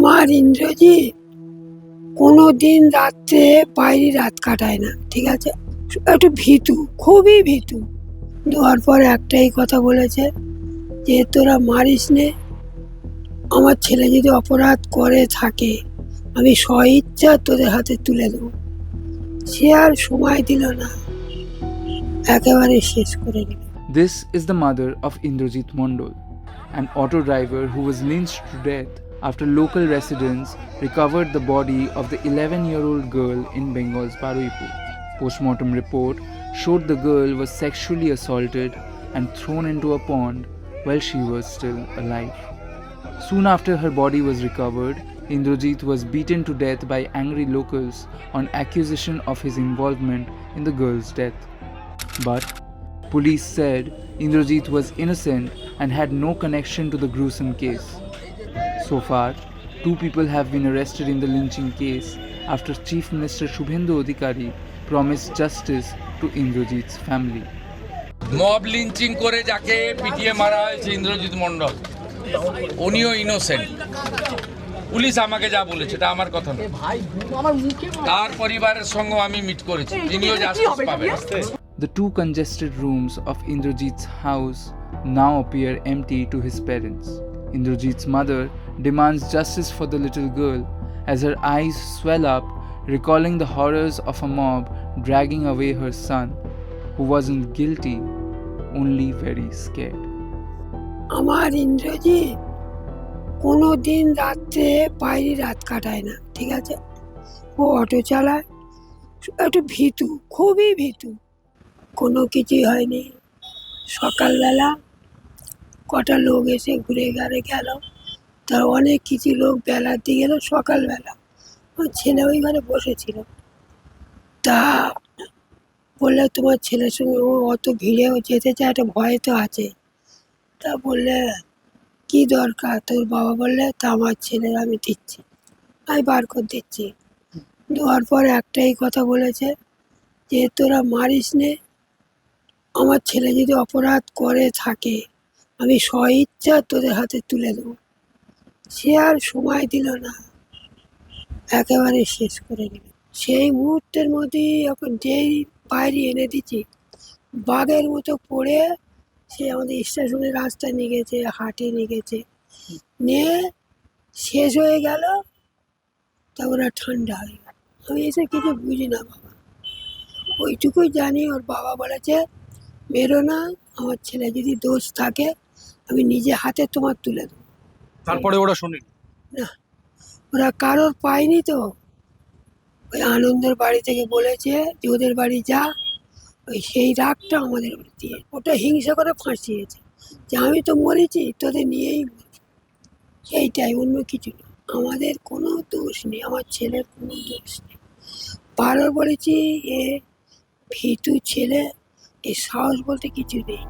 আমার ইন্দ্রজিৎ কোনোদিন রাত্রে বাইরে রাত কাটায় না, ঠিক আছে? একটু ভীতু, খুবই ভীতু। দেওয়ার পর একটাই কথা বলেছে যে তোরা মারিস নে, আমার ছেলে যদি অপরাধ করে থাকে আমি স্বইচ্ছা তোদের হাতে তুলে দেবো। সে আর সময় দিল না, একেবারে শেষ করে দিল। This is the mother of Indrajit Mondol, an auto driver who was lynched to death after local residents recovered the body of the 11-year-old girl in Bengal's Baruipur. Postmortem report showed the girl was sexually assaulted and thrown into a pond while she was still alive. Soon after her body was recovered, Indrajit was beaten to death by angry locals on accusation of his involvement in the girl's death. But police said Indrajit was innocent and had no connection to the gruesome case. So far, 2 people have been arrested in the lynching case after Chief Minister Shubhendu Adhikari promised justice to Indrajit's family. Mob lynching করে যাকে পিটিয়ে মারা হয়েছে ইন্দ্রজিৎ মণ্ডল, উনিও innocent. Police আমাকে যা বলেছে এটা আমার কথা না, তার পরিবারের সঙ্গে আমি মিট করেছি, তিনিও জাস্টিস পাবেন। The 2 congested rooms of Indrajit's house now appear empty to his parents. Indrajit's mother demands justice for the little girl as her eyes swell up, recalling the horrors of a mob dragging away her son, who wasn't guilty, only very scared. আমার ইন্দ্রজিৎ কোনোদিন রাত্রে বাইরে রাত কাটায় না, ঠিক আছে? ও auto চালায়, একটু ভীতু, খুবই ভীতু। কোনো কিছুই হয়নি। সকালবেলা কটা লোক এসে ঘুরে ঘাড়ে গেল, তার অনেক কিছু লোক বেলার দিকে গেল। সকালবেলা আমার ছেলে ওই ঘরে বসেছিল, তা বললে তোমার ছেলের সঙ্গে ও অত ভিড়েও যেতে চায়, একটা ভয় তো আছে। তা বললে কি দরকার? তোর বাবা বললে তা আমার ছেলের আমি দিচ্ছি, আমি বার করে দিচ্ছি। দেওয়ার পর একটাই কথা বলেছে যে তোরা মারিস নে, আমার ছেলে যদি অপরাধ করে থাকে আমি স্বইচ্ছা তোদের হাতে তুলে দেবো। সে আর সময় দিল না, একেবারে শেষ করে দিল। সেই মুহূর্তের মধ্যেই এখন যেই বাইরে এনে দিচ্ছি, বাঘের মতো পড়ে সে আমাদের স্টেশনের রাস্তায় নিয়ে গেছে, হাটে নিয়ে গেছে, নিয়ে শেষ হয়ে গেল। তখন আর ঠান্ডা হয়ে গেল। আমি এসে কিছু বুঝি না বাবা, ওইটুকুই জানি ওর বাবা বলেছে বেরো না, আমার ছেলে যদি দোষ থাকে আমি নিজে হাতে তোমার তুলে দেবো। তারপরে ওরা শোনে না, ওরা কারোর পায়নি তো। ওই আনন্দের বাড়ি থেকে বলেছে যে ওদের বাড়ি যা, ওই সেই রাগটা আমাদের উপরে দিয়ে ওটা হিংসা করে ফাঁসিয়েছে যে আমি তো মরেছি, তোদের নিয়েই মরবো। সেইটাই, অন্য কিছু না। আমাদের কোনো দোষ নেই, আমার ছেলের কোনো দোষ নেই। বারবার বলেছি এ ভীতু ছেলে, এ সাহস বলতে কিছু নেই।